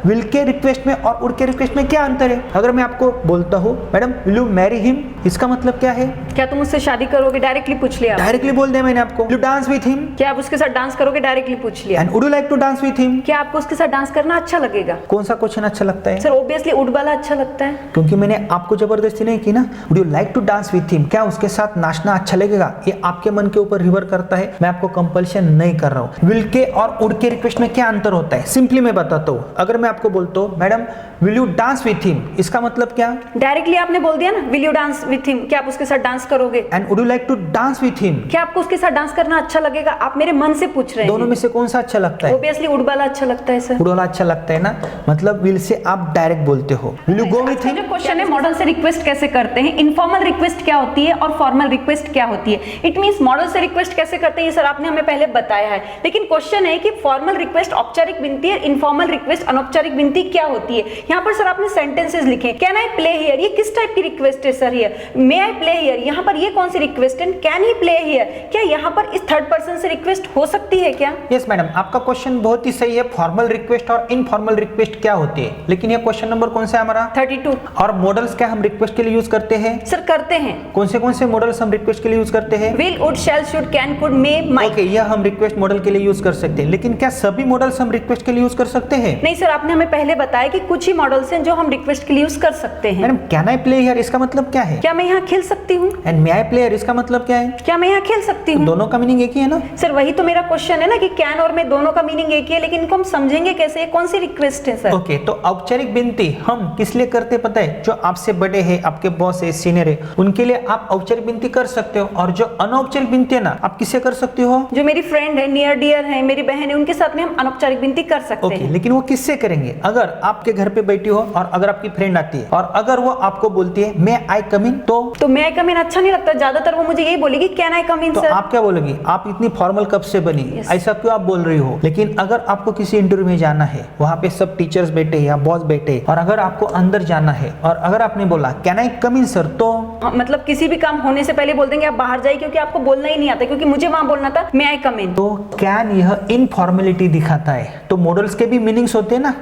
Will के request में और वुड के रिक्वेस्ट में क्या अंतर है? अगर मैं आपको बोलता हूँ madam will you marry him, इसका मतलब क्या है? क्या तुम उससे शादी करोगे? डायरेक्टली पूछ लिया। डायरेक्टली बोल दिया मैंने आपको। यू डांस विथ हिम, क्या आप उसके साथ डांस करोगे? डायरेक्टली पूछ लिया। And would you like to dance with him, क्या आपको उसके साथ डांस करना अच्छा लगेगा? कौन सा क्वेश्चन अच्छा लगता है? सर ऑब्वियसली वुड वाला अच्छा लगता है, क्योंकि मैंने आपको जबरदस्ती नहीं की ना। Would you like to dance with him, क्या उसके साथ नाचना अच्छा लगेगा? ये आपके मन के ऊपर रिवर करता है, मैं आपको कंपल्शन नहीं कर रहा हूँ। विल के और वुड के रिक्वेस्ट में क्या अंतर होता है? सिंपली मैं बताता हूँ। अगर मैं आपको बोलता हूँ madam will you dance with him, इसका मतलब क्या? डायरेक्टली आपने बोल दिया ना will you dance with him, क्या आप उसके साथ डांस करोगे? And would you like to dance with him, क्या आपको उसके साथ डांस करना अच्छा लगेगा? आप मेरे मन से पूछ रहे हैं। दोनों में से कौन सा अच्छा लगता है? ऑब्वियसली वुड वाला अच्छा लगता है सर। वुड वाला अच्छा लगता है ना, मतलब विल से आप डायरेक्ट बोलते हो। Will you go with him. जो क्वेश्चन है मॉडल से रिक्वेस्ट कैसे करते हैं, इनफॉर्मल रिक्वेस्ट क्या होती है और फॉर्मल रिक्वेस्ट क्या होती है। इट मींस मॉडल से रिक्वेस्ट कैसे करते हैं ये सर आपने हमें पहले बताया है, लेकिन क्वेश्चन है कि फॉर्मल रिक्वेस्ट औपचारिक विनती है, इनफॉर्मल रिक्वेस्ट अनौपचारिक विनती क्या होती है। यहाँ पर सर आपने सेंटेंसेस लिखे, कैन आई प्ले हियर, ये किस टाइप की रिक्वेस्ट है sir? Here may I play here, यहाँ पर ये कौन सी रिक्वेस्ट है? कैन ही प्ले हियर, क्या यहाँ पर इस थर्ड पर्सन से रिक्वेस्ट हो सकती है क्या? यस मैडम, आपका क्वेश्चन बहुत ही सही है। फॉर्मल रिक्वेस्ट और इनफॉर्मल रिक्वेस्ट क्या होती है, लेकिन ये क्वेश्चन नंबर कौन सा है हमारा? 32। और मॉडल्स क्या हम रिक्वेस्ट के लिए यूज करते हैं? सर करते हैं। कौन से मॉडल्स हम रिक्वेस्ट के लिए यूज करते हैं? Will, would, shall, should, can, could, may, might. Okay, यह हम रिक्वेस्ट मॉडल के लिए यूज कर सकते हैं, लेकिन क्या सभी मॉडल्स हम रिक्वेस्ट के लिए यूज कर सकते हैं? नहीं सर, आपने हमें पहले बताया कि कुछ ही मॉडल्स हैं जो हम रिक्वेस्ट के लिए यूज कर सकते हैं। Madam can I play here, इसका मतलब क्या है? क्या मैं यहाँ खेल सकती हूँ? And may I play here, इसका मतलब क्या है? क्या मैं यहाँ खेल सकती हूँ? दोनों का मीनिंग एक ही है ना सर? वही तो मेरा क्वेश्चन है ना कि कैन और मे दोनों का मीनिंग एक ही है, लेकिन इनको हम समझेंगे कैसे? ये कौन सी रिक्वेस्ट है सर? ओके, तो औपचारिक विनती हम किस लिए करते पता है? जो आपसे बड़े हैं, आपके बॉस है, सीनियर है, उनके लिए आप औपचारिक विनती कर सकते हो। और जो अनौपचारिक विनती है ना, आप किससे कर सकते हो? जो मेरी फ्रेंड है, नियर डियर है, मेरी बहन है, उनके साथ में हम अनौपचारिक विनती कर सकते हैं। लेकिन वो किससे करेंगे? अगर आपके घर पे बैठी हो और अगर आपकी फ्रेंड आती है और अगर वो आपको बोलती है मे आई कम इन, तो मे आई कम इन अच्छा नहीं लगता। ज्यादातर वो मुझे यही बोलेगी कैन आई कम इन तो सर। आप क्या बोलोगी? आप इतनी फॉर्मल कब से बनी? ऐसा क्यों आप बोल रही हो? लेकिन अगर आपको किसी इंटरव्यू में जाना है, वहां पे सब टीचर्स बैठे या बॉस बैठे, और अगर आपको अंदर जाना है और अगर आपने बोला can I come in sir, तो मतलब किसी भी काम होने से पहले बोल देंगे आप बाहर जाइए, क्योंकि आपको बोलना ही नहीं आता, क्योंकि मुझे वहां बोलना था मे आई कम इन। तो कैन यह इनफॉर्मेलिटी दिखाता है। तो मॉडल्स के भी मीनिंग्स होते हैं ना।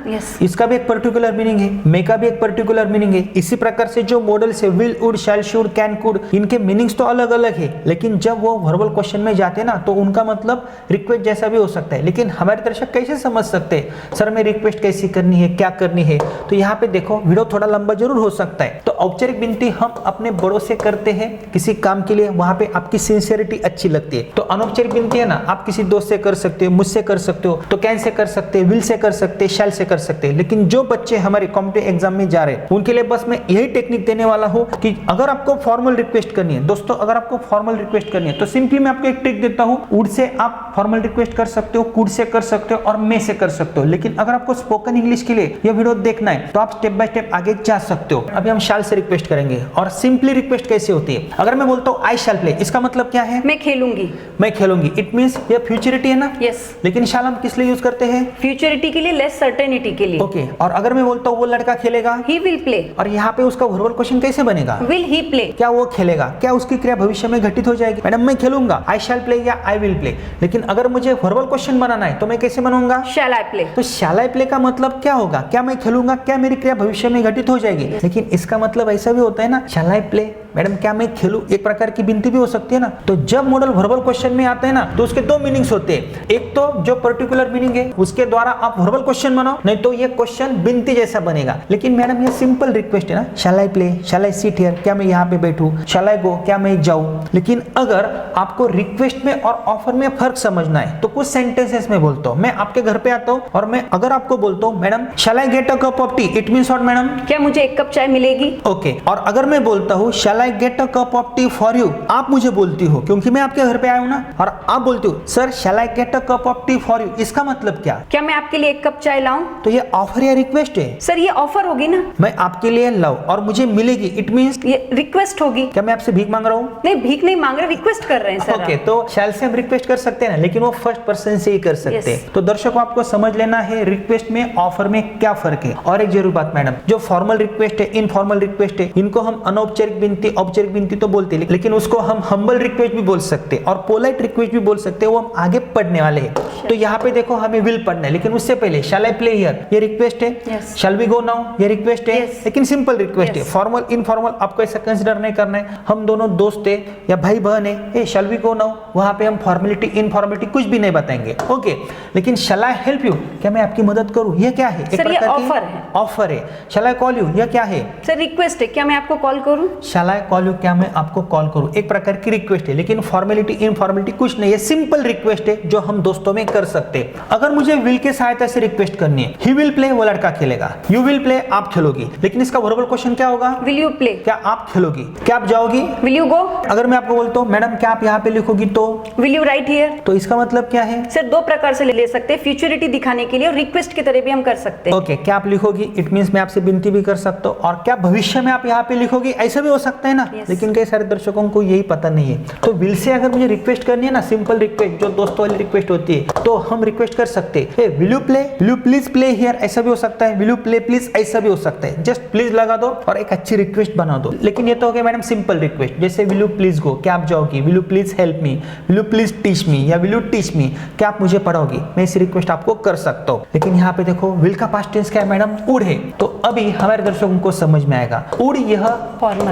इसका भी एक पर्टिकुलर मीनिंग है, मे का भी एक पर्टिकुलर मीनिंग है। इसी प्रकार से जो मॉडल्स है will, would, shall, should, can, could, इनके मीनिंग्स तो अलग अलग है, लेकिन जब वो वर्बल क्वेश्चन में जाते हैं ना, तो उनका मतलब रिक्वेस्ट जैसा भी हो सकता है। लेकिन हमारे दर्शक कैसे समझ सकते हैं सर मैं रिक्वेस्ट कैसी करनी है, क्या करनी है? तो यहाँ पे देखो, वीडियो थोड़ा लंबा जरूर हो सकता है। तो औपचारिक विनती हम अपने बड़ों से करते हैं किसी काम के लिए, वहां पे आपकी सिंसियरिटी अच्छी लगती है। तो अनौपचारिक विनती है ना, आप किसी दोस्त से कर सकते हो, मुझसे कर सकते हो, तो कैन से कर सकते हैं, विल से कर सकते हैं, शैल से कर सकते हैं। लेकिन जो बच्चे हमारे कॉम्पिटिटिव एग्जाम में जा रहे हैं, उनके लिए बस मैं यही टेक्निक देने वाला हूं कि अगर आपको फॉर्मल रिक्वेस्ट करनी है, दोस्तों अगर आपको फॉर्मल रिक्वेस्ट करनी है, तो सिंपली मैं आपको एक ट्रिक देता हूं। वुड से आप फॉर्मल रिक्वेस्ट कर सकते हो, कुड से कर सकते हो और मे से कर सकते हो। लेकिन अगर आपको स्पोकन इंग्लिश के लिए यह वीडियो देखना है, तो आप स्टेप बाय स्टेप आगे जा सकते हो। अभी हम शैल से रिक्वेस्ट करेंगे। और सिंपली रिक्वेस्ट कैसे होती है? अगर मैं बोलता हूं आई शैल प्ले, इसका मतलब क्या है? मैं खेलूंगी। मैं खेलूंगी, इट मींस ये फ्यूचरिटी है ना। यस। लेकिन शैल हम किस लिए यूज करते हैं? फ्यूचरिटी के लिए, लेस सर्टेनिटी के लिए। ओके, और अगर मैं बोलता हूं वो लड़का खेलेगा, ही विल प्ले, और यहाँ पे उसका वर्बल क्वेश्चन कैसे बनेगा? Will he play. क्या वो खेलेगा? क्या उसकी क्रिया भविष्य में घटित हो जाएगी? मैडम मैं खेलूंगा, आई शैल प्ले या आई विल प्ले। लेकिन अगर मुझे वर्बल क्वेश्चन बनाना है, तो मैं कैसे बनाऊंगा? शैल आई प्ले। तो शैल आई प्ले का मतलब क्या होगा? क्या मैं खेलूंगा? क्या मेरी क्रिया भविष्य में घटित हो जाएगी? लेकिन इसका मतलब ऐसा भी होता है ना, शैल आई प्ले, मैडम क्या मैं खेलूं, एक प्रकार की विनती भी हो सकती है ना। तो जब मॉडल वर्बल क्वेश्चन में आता है ना, तो उसके दो मीनिंग्स होते हैं। एक तो जो पर्टिकुलर मीनिंग है उसके द्वारा आप वर्बल क्वेश्चन बनाओ, नहीं तो ये क्वेश्चन विनती जैसा बनेगा। लेकिन मैडम ये सिंपल रिक्वेस्ट है ना, shall I play, shall I sit here, क्या मैं यहाँ पे बैठूं, शैल आई गो, क्या मैं जाऊं। लेकिन अगर आपको रिक्वेस्ट में और ऑफर में फर्क समझना है, तो कुछ सेंटेंसेस में बोलता हूँ। मैं आपके घर पे आता हूँ और मैं अगर आपको बोलता हूँ madam shall I get a cup of tea, it means what madam? क्या मुझे एक कप चाय मिलेगी? ओके। और अगर मैं बोलता हूँ shall I get a cup of tea for you, आप मुझे बोलती हो क्योंकि मैं आपके घर पे आया हूं ना, और आप बोलती हो sir shall I get a cup of tea for you, इसका मतलब क्या मैं आपके लिए एक कप चाय लाऊं? तो ये ऑफर या रिक्वेस्ट है? सर ये ऑफर होगी ना। मैं आपके लिए लाऊं और मुझे मिलेगी, इट मींस ये रिक्वेस्ट होगी। क्या मैं आपसे भीख मांग रहा हूँ? नहीं, भीख नहीं मांग रहे, रिक्वेस्ट कर रहे हैं सर। ओके, तो शैल से हम रिक्वेस्ट कर सकते हैं ना, लेकिन वो फर्स्ट पर्सन से ही कर सकते हैं। तो दर्शकों आपको समझ लेना है रिक्वेस्ट में ऑफर में क्या फर्क है। और एक जरूर बात मैडम, जो फॉर्मल रिक्वेस्ट है, इनफॉर्मल रिक्वेस्ट है, इनको हम अनौपचारिक विनती विनती, औपचारिक विनती तो बोलते हैं, लेकिन उसको हम हम्बल रिक्वेस्ट भी बोल सकते हैं और पोलाइट रिक्वेस्ट भी बोल सकते हैं, वो हम आगे पढ़ने वाले हैं। तो यहाँ पे देखो हमें विल पढ़ना है, लेकिन उससे पहले शैल आई प्ले हियर, ये रिक्वेस्ट है। शैल वी गो नाउ, ये रिक्वेस्ट है, लेकिन सिंपल रिक्वेस्ट है। फॉर्मल इनफॉर्मल आपको ऐसा कंसिडर नहीं करना है। हम दोनों दोस्त है या भाई बहन है, ए शैल वी गो नाउ, वहां पे हम फॉर्मेलिटी इनफॉर्मेलिटी कुछ भी नहीं बताएंगे, ओके। लेकिन शैल आई हेल्प यू, क्या मैं आपकी मदद करूं, ये क्या है? सर ये ऑफर है। ऑफर है। शैल आई कॉल यू, यह क्या है? सर रिक्वेस्ट है, क्या मैं आपको कॉल करूं? शैल आई कॉल यू, क्या मैं आपको कॉल करूं, एक प्रकार की रिक्वेस्ट है, लेकिन फॉर्मेलिटी इनफॉर्मेलिटी कुछ नहीं है, सिंपल रिक्वेस्ट है जो हम दोस्तों में कर सकते हैं। अगर मुझे विल के सहायता से रिक्वेस्ट करनी है, ही विल प्ले, वो लड़का खेलेगा, यू विल प्ले, आप खेलोगी, लेकिन इसका वर्बल क्वेश्चन क्या होगा? विल यू प्ले, क्या आप खेलोगी, क्या आप जाओगी? विल यू गो? अगर मैं आपको बोलता हूँ मैडम क्या आप यहाँ पे लिखोगी, तो विल यू राइट हियर, तो इसका मतलब क्या है? सर दो प्रकार से ले सकते हैं, फ्यूचरिटी दिखाने के लिए और रिक्वेस्ट की तरह भी हम कर सकते हैं। ओके, क्या आप लिखोगी, इट मींस मैं आपसे विनती भी कर सकता हूँ, और क्या भविष्य में आप यहाँ पे लिखोगी, ऐसा भी हो सकता है ना। लेकिन कई सारे दर्शकों को यही पता नहीं है। तो विल से अगर मुझे रिक्वेस्ट करनी है ना, सिंपल रिक्वेस्ट जो दोस्तों वाली रिक्वेस्ट होती है, तो हम रिक्वेस्ट कर सकते हैं, will you play, will you please play here, ऐसा भी हो सकता है, विल यू प्ले प्लीज, ऐसा भी हो सकता है। जस्ट प्लीज लगा दो और एक अच्छी रिक्वेस्ट बना दो। लेकिन ये तो हो गया मैडम सिंपल रिक्वेस्ट, जैसे विल यू प्लीज गो, क्या आप जाओगी, will you please help me, will you please teach me, या विल यू टीच मी, क्या आप मुझे पढ़ाओगी, मैं इस रिक्वेस्ट आपको कर सकता हूँ। लेकिन यहाँ पे देखो विल का पास्ट टेंस क्या है मैडम? वुड है। तो अभी हमारे दर्शकों को समझ में आएगा, वुड यह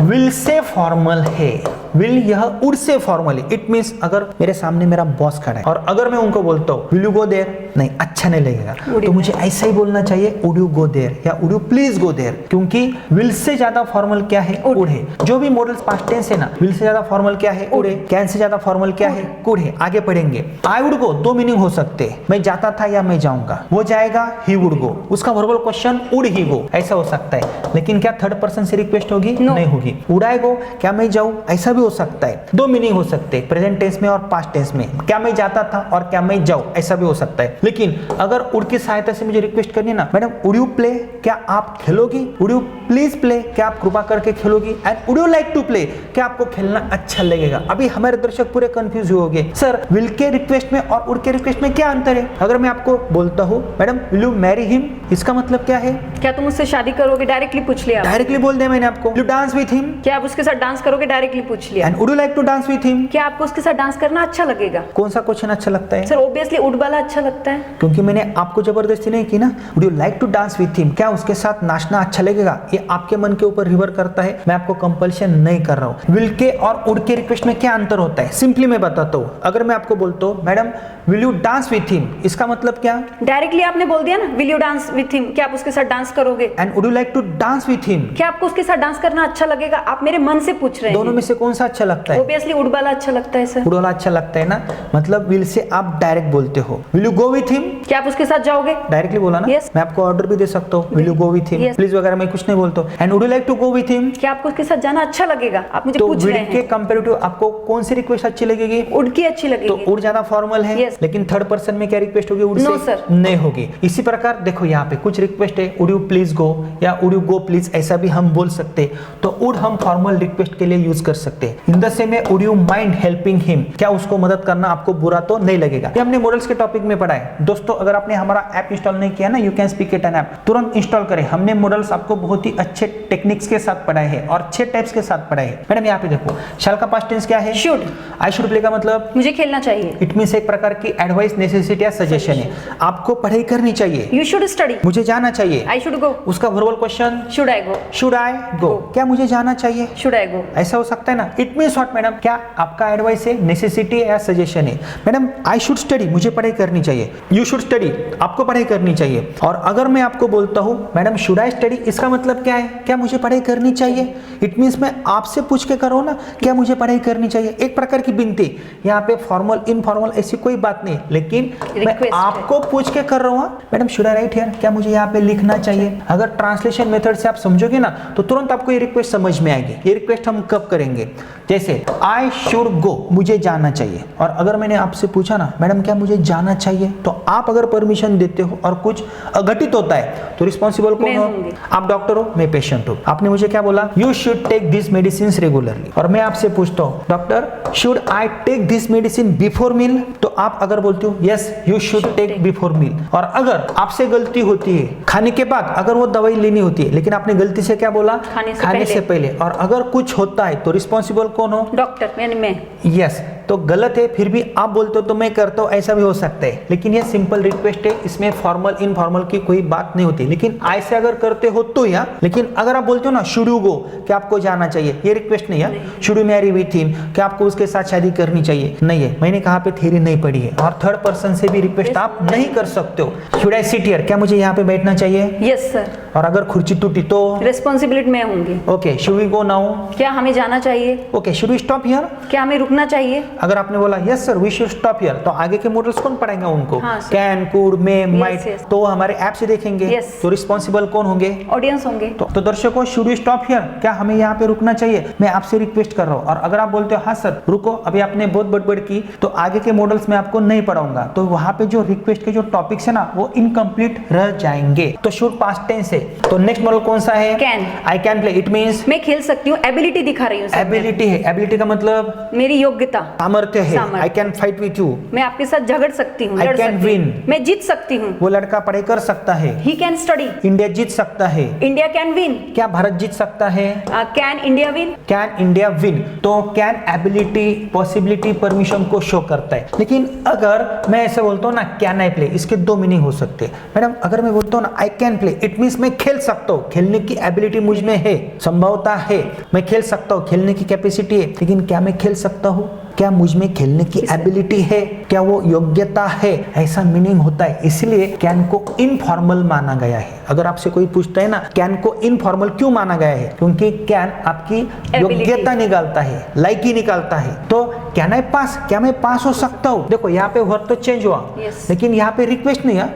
विल से फॉर्मल है, विल यह वुड से फॉर्मल है। इट मींस अगर मेरे सामने मेरा बॉस खड़ा है और अगर मैं उनको बोलता हूँ विल यू गो देयर, नहीं अच्छा नहीं लगेगा, तो मुझे ऐसा ही बोलना चाहिए वुड यू गो देयर या would you please go there, क्योंकि विल से ज्यादा फॉर्मल क्या है? वुड है। जो भी मॉडल्स पास्ट टेंस है ना, विल से ज्यादा फॉर्मल क्या है? वुड है। कैन से ज्यादा फॉर्मल क्या है? कुड है। आगे पढ़ेंगे। आई वुड गो, दो मीनिंग हो सकते हैं, मैं जाता था या मैं जाऊंगा, वो जाएगा ही वुड गो, उसका वर्बल क्वेश्चन वुड ही गो, ऐसा हो सकता है। लेकिन क्या थर्ड पर्सन से रिक्वेस्ट होगी? नहीं होगी। वुड आई गो, क्या मैं जाऊं, ऐसा भी हो सकता है। दो मीनिंग हो सकते हैं, प्रेजेंट टेंस में और पास्ट टेंस में, क्या मैं जाता था और क्या मैं जाऊं, ऐसा भी हो सकता है। लेकिन अगर वुड की सहायता से मुझे रिक्वेस्ट करनी है ना, मैडम वुड यू प्ले, क्या आप खेलोगी, वुड यू प्लीज प्ले, क्या आप कृपा करके खेलोगी, and would you like to play, क्या आपको खेलना अच्छा लगेगा। अभी हमारे दर्शक पूरे कंफ्यूज हो गए, सर विल के रिक्वेस्ट में और वुड के रिक्वेस्ट में क्या अंतर है? अगर मैं आपको बोलता हूँ madam will you marry him, इसका मतलब क्या है? क्या तुम उससे शादी करोगे, डायरेक्टली पूछ लिया, डायरेक्टली बोल दिया मैंने आपको। यू डांस विथ हिम, क्या आप उसके साथ डांस करोगे, डायरेक्टली पूछ लिया। And would you like to dance with him, क्या आपको उसके साथ डांस करना अच्छा लगेगा। कौन सा क्वेश्चन अच्छा लगता है? सर ऑब्वियसली वुड वाला अच्छा लगता है, क्योंकि मैंने आपको जबरदस्ती नहीं की ना। Would you like to dance with him, क्या उसके साथ नाचना अच्छा लगेगा, ये आपके मन के ऊपर रिवर करता है, मैं आपको कंपल्शन नहीं कर रहा हूँ। विल के और वुड के रिक्वेस्ट में क्या अंतर होता है, सिंपली मैं बताता हूँ। अगर मैं आपको बोलता हूँ madam will you dance with him, इसका मतलब क्या? डायरेक्टली आपने बोल दिया ना, will you dance with him, क्या आप उसके साथ डांस करोगे। And would you like to dance with him, क्या आपको उसके साथ डांस करना अच्छा लगेगा। आप मेरे मन से पूछ रहे हैं, दोनों में से कौन सा अच्छा लगता है? ऑब्वियसली वुड वाला अच्छा लगता है सर। वुड वाला अच्छा लगता है ना, मतलब विल से आप डायरेक्ट बोलते हो। Will you go with him, क्या आप उसके साथ जाओगे, डायरेक्टली बोला ना। Yes. मैं आपको ऑर्डर भी दे सकता हूँ, will you go with him, Yes. Please वगैरह मैं कुछ नहीं बोलता हूँ। And would you like to go with him, क्या आपको उसके साथ जाना अच्छा लगेगा, आप मुझे तो पूछ विल रहे के हैं। कंपैरेटिव आपको कौन सी रिक्वेस्ट अच्छी लगेगी? वुड की अच्छी तो लगेगी। वुड ज्यादा फॉर्मल है। Yes. लेकिन थर्ड पर्सन में क्या रिक्वेस्ट होगी? वुड No, से sir. नहीं होगी। इसी प्रकार देखो यहाँ पे कुछ रिक्वेस्ट है, वुड यू प्लीज गो या वुड यू गो प्लीज, ऐसा भी हम बोल सकते हैं। तो वुड हम फॉर्मल रिक्वेस्ट के लिए यूज कर सकते हैं। In the same way would you mind helping him, क्या उसको मदद करना आपको बुरा तो नहीं लगेगा। ये हमने मॉडल्स के टॉपिक में पढ़ा है। दोस्तों अगर आपने हमारा ऐप इंस्टॉल नहीं किया ना, you can speak it an app, तुरंत इंस्टॉल करें। हमने मॉडल्स आपको बहुत ही अच्छे टेक्निक्स के साथ पढ़ाए हैं और अच्छे टाइप्स के साथ पढ़ाए हैं। मैडम यहाँ पे देखो शैल का पास्ट टेंस क्या है? शुड। आई शुड प्ले का मतलब मुझे खेलना चाहिए। इट मींस एक प्रकार की एडवाइस, नेसेसिटी या सजेशन है। आपको पढ़ाई करनी चाहिए। यू शुड स्टडी, मुझे जाना चाहिए। आई शुड गो, उसका verbal question should I go, should I go, क्या मुझे जाना चाहिए, शुड आई गो, ऐसा हो सकता है ना। इट मींस व्हाट मैडम, क्या आपका एडवाइस है, नेसेसिटी या सजेशन है। मैडम आई शुड स्टडी, मुझे पढ़ाई करनी चाहिए। यू शुड स्टडी, आपको पढ़ाई करनी चाहिए। और अगर मैं आपको बोलता हूं मैडम शुड आई स्टडी, इसका मतलब क्या है, क्या मुझे पढ़ाई करनी चाहिए। इट मींस मैं आपसे पूछ के करो ना, क्या मुझे पढ़ाई करनी चाहिए, एक प्रकार की विनती। यहाँ पे फॉर्मल इनफॉर्मल ऐसी कोई बात नहीं, लेकिन मैं आपको पूछ के कर रहा हूँ madam should I right here, क्या मुझे यहाँ पे लिखना चाहिए। अगर ट्रांसलेशन मेथड से आप समझोगे ना तो तुरंत आपको ये रिक्वेस्ट समझ में आएगी। ये रिक्वेस्ट हम कब करेंगे, जैसे आई शुड गो, मुझे जाना चाहिए। और अगर मैंने आपसे पूछा ना मैडम क्या मुझे जाना चाहिए, तो आप अगर परमिशन देते हो और कुछ अघटित होता है तो रिस्पॉन्सिबल कौन हो? आप डॉक्टर हो, मैं पेशेंट हूँ। आपने मुझे क्या बोला, you should take this medicine regularly, और मैं आपसे पूछता हूँ doctor should I take this medicine before meal, तो आप अगर बोलते हो yes you should take before meal, और अगर आपसे गलती होती है खाने के बाद अगर वो दवाई लेनी होती है लेकिन आपने गलती से क्या बोला, खाने से पहले, और अगर कुछ होता है तो रिस्पॉन्सिबल कौन हो, डॉक्टर यानी मैं। यस, तो गलत है फिर भी आप बोलते हो तो मैं करता हूँ, ऐसा भी हो सकता है, लेकिन ये सिंपल रिक्वेस्ट है, इसमें फॉर्मल इनफॉर्मल की कोई बात नहीं होती। लेकिन ऐसे अगर करते हो तो या, लेकिन अगर आप बोलते हो ना शुड यू गो, कि आपको जाना चाहिए, ये रिक्वेस्ट नहीं है। Should you Mary with him, कि आपको उसके साथ शादी करनी चाहिए, नहीं है। मैंने कहा पे थ्योरी नहीं पढ़ी है, और थर्ड पर्सन से भी रिक्वेस्ट आप नहीं कर सकते हो। शुड आई सिट हियर, क्या मुझे यहाँ पे बैठना चाहिए, यस सर, और अगर खुर्ची टूटी तो रिस्पॉन्सिबिलिटी मैं होंगी। Okay, should we go now, क्या हमें जाना चाहिए। Okay, should we stop here, क्या हमें रुकना चाहिए। अगर आपने बोला yes sir we should stop here, तो आगे के मॉडल्स कौन पढ़ाएंगे उनको, हाँ, can, could, may, might, yes. तो हमारे ऐप से देखेंगे। yes. तो रिस्पॉन्सिबल कौन होंगे, ऑडियंस होंगे। तो दर्शकों शुड वी स्टॉप हियर, क्या हमें यहाँ पे रुकना चाहिए, मैं आपसे रिक्वेस्ट कर रहा हूँ। और अगर आप बोलते हो हाँ सर रुको, अभी आपने बहुत बड़बड़ की, तो आगे के मॉडल्स में आपको नहीं पढ़ाऊंगा, तो वहां पे जो रिक्वेस्ट के जो टॉपिक्स है ना वो इनकम्प्लीट रह जाएंगे। तो शुड पास्ट टेंस है, तो नेक्स्ट मॉडल कौन सा है, can. I can play, it means मैं खेल सकती हूँ, एबिलिटी दिखा रही हूँ। एबिलिटी है, एबिलिटी का मतलब मेरी योग्यता, सामर्थ्य है। I can fight with you, मैं आपके साथ झगड़ सकती हूँ, आई कैन विन, मैं जीत सकती हूँ। वो लड़का पढ़ाई कर सकता है, ही कैन स्टडी, इंडिया जीत सकता है, इंडिया कैन विन, क्या भारत जीत सकता है, can India win, can India win. तो कैन एबिलिटी, पॉसिबिलिटी, परमिशन को शो करता है। लेकिन अगर मैं ऐसे बोलता हूँ ना कैन आई प्ले, इसके दो मीनिंग हो सकते हैं। मैडम अगर मैं बोलता हूँ ना I can play, it means मैं खेल सकता हूँ, खेलने की एबिलिटी मुझ में है, संभवता है, मैं खेल सकता हूँ, खेलने की कैपेसिटी है, लेकिन क्या मैं खेल सकता हूँ, क्या मुझ में खेलने की एबिलिटी है, क्या वो योग्यता है, ऐसा मीनिंग होता है। इसलिए कैन को इनफॉर्मल माना गया है। अगर आपसे कोई पूछता है ना कैन को इनफॉर्मल क्यों माना गया है, क्योंकि कैन आपकी योग्यता निकालता है, लायकी निकालता है। तो कैन आई पास, क्या मैं पास हो सकता हूँ। देखो यहाँ पे वर्ब तो चेंज हुआ, लेकिन यहाँ पे रिक्वेस्ट नहीं है।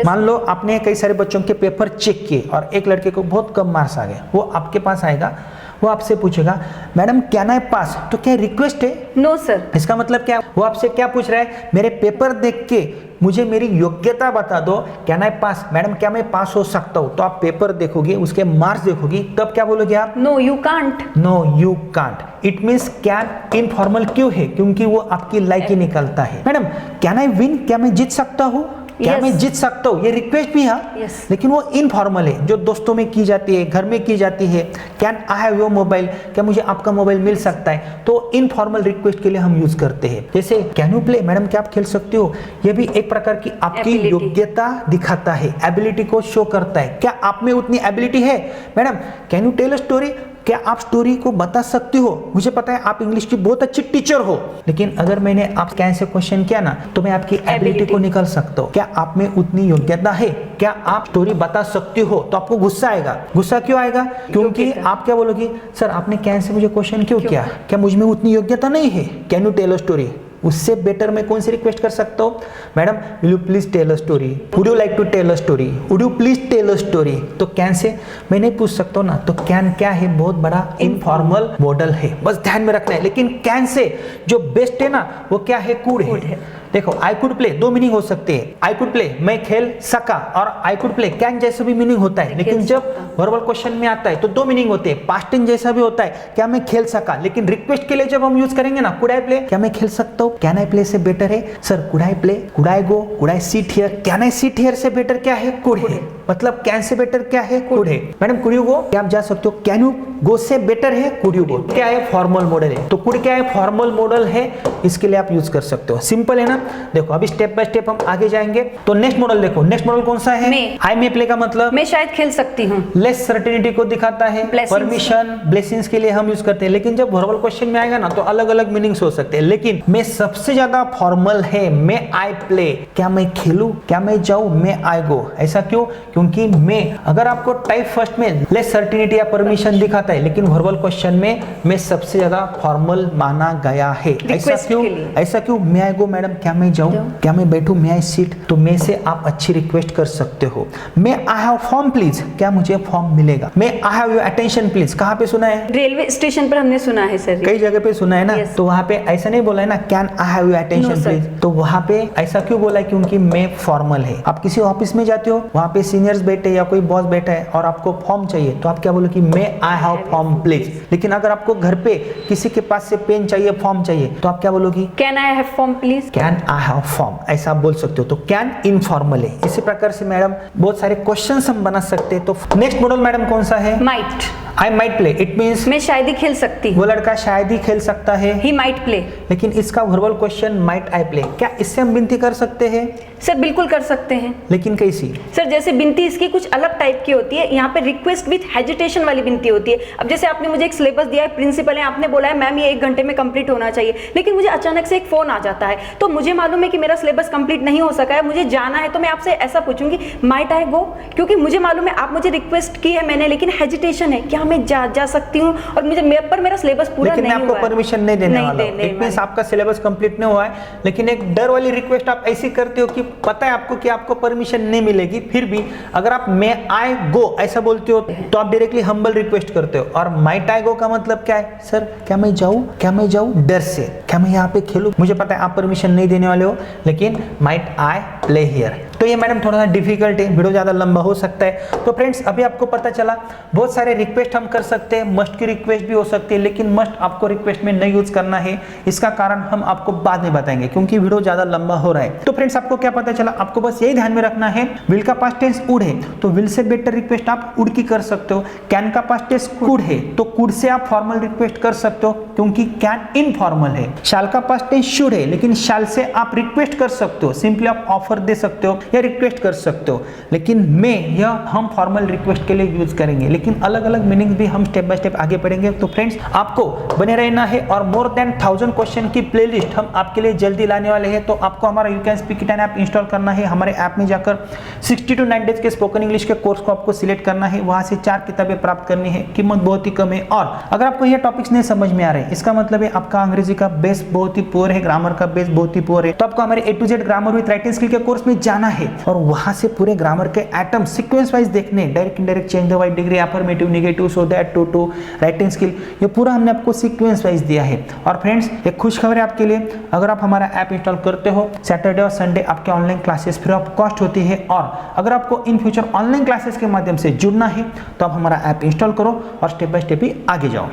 मान लो आपने कई सारे बच्चों के पेपर चेक किए और एक लड़के को बहुत कम मार्क्स आ गए, वो आपके पास आएगा, वो आपसे पूछेगा मैडम कैन आई पास, तो क्या रिक्वेस्ट है, नो सर। इसका मतलब क्या, वो आपसे क्या पूछ रहा है, मेरे पेपर देख के मुझे मेरी योग्यता बता दो, कैन आई पास, मैडम क्या मैं पास हो सकता हूँ। तो आप पेपर देखोगे, उसके मार्क्स देखोगी, तब क्या बोलोगे आप, no you can't, no you can't. It means can informal क्यों है, क्योंकि वो आपकी लायकी निकलता है। मैडम कैन आई विन, क्या मैं जीत सकता हूँ, क्या मैं जीत सकता हूँ, ये रिक्वेस्ट भी है, लेकिन वो इनफॉर्मल है, जो दोस्तों में की जाती है, घर में की जाती है। Can I have your mobile, क्या मुझे आपका मोबाइल मिल सकता है, तो इनफॉर्मल रिक्वेस्ट के लिए हम यूज करते हैं। जैसे कैन यू प्ले, मैडम क्या आप खेल सकते हो, ये भी एक प्रकार की आपकी योग्यता दिखाता है, एबिलिटी को शो करता है। क्या आप में उतनी एबिलिटी है। Madam can you tell a story, क्या आप स्टोरी को बता सकती हो, मुझे पता है आप इंग्लिश की बहुत अच्छी टीचर हो, लेकिन अगर मैंने आप कैन से क्वेश्चन किया ना, तो मैं आपकी एबिलिटी को निकाल सकता हूँ। क्या आप में उतनी योग्यता है, क्या आप स्टोरी बता सकती हो, तो आपको गुस्सा आएगा। गुस्सा क्यों आएगा, क्योंकि आप क्या बोलोगे, सर आपने कैन से मुझे क्वेश्चन क्यों किया, क्या मुझ में उतनी योग्यता नहीं है, can you tell a story. उससे बेटर मैं कौन सी रिक्वेस्ट कर सकता हूँ, madam will you please tell a story, would you like to tell a story, would you please tell a story. तो कैन से मैं नहीं पूछ सकता हूँ ना, तो कैन क्या है, बहुत बड़ा इनफॉर्मल मॉडल है, बस ध्यान में रखना है। लेकिन कैन से जो बेस्ट है ना वो क्या है, कुड है। देखो आई कुड प्ले, दो मीनिंग हो सकते हैं। आई कुड प्ले मैं खेल सका, और आई कुड प्ले कैन जैसा भी मीनिंग होता है, लेकिन जब वर्बल क्वेश्चन में आता है तो दो मीनिंग होते हैं। पास्ट टेंस जैसा भी होता है, क्या मैं खेल सका, लेकिन रिक्वेस्ट के लिए जब हम यूज करेंगे ना कुड आई प्ले, क्या मैं खेल सकता हूँ, कैन आई प्ले से बेटर है sir could I play, could I go, could I seat here. Can I seat here से बेटर क्या है, कुड है। मतलब कैन से बेटर क्या है, कुड है। मैडम कुड यू गो, क्या आप जा सकते हो, कैन यू गो से बेटर है कुड यू गो। क्या है, फॉर्मल मॉडल है। तो कुड क्या है, फॉर्मल मॉडल है, इसके लिए आप यूज कर सकते हो। सिंपल है ना। देखो अभी स्टेप बाय स्टेप हम आगे जाएंगे। तो नेक्स्ट मॉडल देखो, नेक्स्ट मॉडल कौन सा है, आई मे प्ले का मतलब मैं शायद खेल सकती हूँ, लेस सर्टेनिटी को दिखाता है, परमिशन ब्लेसिंग्स के लिए हम यूज करते हैं। लेकिन जब वर्बल क्वेश्चन में आएगा ना तो अलग अलग मीनिंग्स हो सकते हैं, लेकिन मैं सबसे ज्यादा फॉर्मल है, मैं आई प्ले, क्या मैं खेलूं, क्या मैं जाऊं, मैं आई गो। ऐसा क्यों, क्योंकि मैं, अगर आपको टाइप फर्स्ट में लेस सर्टेनिटी या परमिशन दिखाता है, लेकिन वर्बल क्वेश्चन में मैं सबसे ज्यादा फॉर्मल माना गया है। ऐसा क्यों, ऐसा क्यों, मैं आई गो मैडम, क्या मैं जाऊँ, क्या मैं बैठूँ, मैं आई सीट, तो मैं से आप अच्छी रिक्वेस्ट कर सकते हो। मैं आई हैव फॉर्म प्लीज, क्या मुझे फॉर्म मिलेगा। मैं I have your attention please, कहाँ पे सुना है? रेलवे स्टेशन पर हमने सुना है सर, कई जगह पे सुना है ना। Yes. तो वहाँ पे ऐसा नहीं बोला है ना can I have your attention No, sir. Please, तो वहाँ पे ऐसा क्यों बोला है? क्योंकि मैं फॉर्मल है। आप किसी ऑफिस में जाते हो, वहाँ पे सीनियर्स बैठे या कोई बॉस बैठा है और आपको फॉर्म चाहिए, तो आप क्या बोलो कि मैं आई हैव फॉर्म प्लीज। लेकिन अगर आपको घर पे किसी के पास से पेन चाहिए, फॉर्म चाहिए, तो आप क्या बोलोगी? Can I have form please, can I have form, ऐसा आप बोल सकते हो। तो कैन इनफॉर्मल है। इसी प्रकार से मैडम बहुत सारे क्वेश्चंस हम बना सकते हैं। तो नेक्स्ट मॉडल मैडम कौन सा है? Might. I might play, it means मैं शायद ही खेल सकती हूँ, वो लड़का शायद ही खेल सकता है, ही माइट प्ले। लेकिन इसका verbal question might I play, क्या इससे हम विनती कर सकते हैं? सर बिल्कुल कर सकते हैं। लेकिन कैसी? सर जैसे विनती इसकी कुछ अलग टाइप की होती है, यहाँ पे रिक्वेस्ट विथ हेजिटेशन वाली विनती होती है। अब जैसे आपने मुझे एक सिलेबस दिया है, प्रिंसिपल है, आपने बोला है मैम ये 1 घंटे में कंप्लीट होना चाहिए, लेकिन मुझे अचानक से एक फोन आ जाता है, तो मुझे मालूम है कि मेरा सिलेबस कंप्लीट नहीं हो सका है, मुझे जाना है, तो मैं आपसे ऐसा पूछूंगी माइट आई गो, क्योंकि मुझे मालूम है आप मुझे रिक्वेस्ट की है मैंने, लेकिन हेजिटेशन है, क्या मैं जा सकती हूँ और मुझे मेरा सिलेबस पूरा लेकिन नहीं मैं हुआ आपको परमिशन नहीं देने वाला हूं। इट मींस वाला। आपका सिलेबस कंप्लीट नहीं हुआ है, लेकिन एक डर वाली रिक्वेस्ट आप ऐसी करते हो कि पता है आपको कि आपको परमिशन नहीं मिलेगी, फिर भी अगर आप मे आई गो ऐसा बोलते हो तो आप डायरेक्टली हम्बल रिक्वेस्ट करते हो। और माइट आई गो का मतलब क्या है? सर क्या मैं जाऊं डर से, क्या मैं यहाँ पे खेलूं? मुझे पता है आप परमिशन नहीं देने वाले हो, लेकिन माइट आई प्ले हियर। तो ये मैडम थोड़ा सा डिफिकल्ट है, वीडियो ज्यादा लंबा हो सकता है। तो फ्रेंड्स अभी आपको पता चला बहुत सारे रिक्वेस्ट हम कर सकते हैं, मस्ट की रिक्वेस्ट भी हो सकती है, लेकिन मस्ट आपको रिक्वेस्ट में नहीं यूज करना है। इसका कारण हम आपको बाद में बताएंगे क्योंकि वीडियो ज्यादा लंबा हो रहा है। तो फ्रेंड्स आपको क्या पता चला? आपको बस यही ध्यान में रखना है, विल का पास्ट टेंस वुड है तो विल से बेटर रिक्वेस्ट आप वुड की कर सकते हो। कैन का पास्ट टेंस कुड है तो कुड से आप फॉर्मल रिक्वेस्ट कर सकते हो क्योंकि कैन इनफॉर्मल है। शाल का पास्ट टेंस शुड है, लेकिन शाल से आप रिक्वेस्ट कर सकते हो, सिंपली आप ऑफर दे सकते हो या रिक्वेस्ट कर सकते हो। लेकिन मैं या हम फॉर्मल रिक्वेस्ट के लिए यूज करेंगे, लेकिन अलग अलग मीनिंग्स भी हम स्टेप बाय स्टेप आगे पढ़ेंगे। तो फ्रेंड्स आपको बने रहना है और मोर देन 1000 क्वेश्चन की प्लेलिस्ट हम आपके लिए जल्दी लाने वाले हैं। तो आपको हमारा you can speak it an app install करना है। हमारे ऐप में जाकर 60 to 9 डेज के स्पोकन इंग्लिश के कोर्स को आपको सिलेक्ट करना है, वहां से 4 किताबें प्राप्त करनी है, कीमत बहुत ही कम है। और अगर आपको ये टॉपिक्स नहीं समझ में आ रहे, इसका मतलब है आपका अंग्रेजी का बेस बहुत ही पुअर है, ग्रामर का बेस बहुत ही पुअर है, तो आपको हमारे A to Z grammar with writing skill के कोर्स में जाना है और वहां से पूरे ग्रामर के एटम सीक्वेंस वाइज देखने, direct indirect, change the wide degree, affirmative, negative, so that, to writing skill, ये पूरा हमने आपको सीक्वेंस वाइज दिया है। और फ्रेंड्स एक खुश खबर है आपके लिए, अगर आप हमारा ऐप इंस्टॉल करते हो, सैटरडे और संडे आपके online classes free of cost होती है। और अगर आपको इन फ्यूचर ऑनलाइन क्लासेस के माध्यम से जुड़ना है तो आप हमारा ऐप इंस्टॉल करो और स्टेप बाय स्टेप ही आगे जाओ।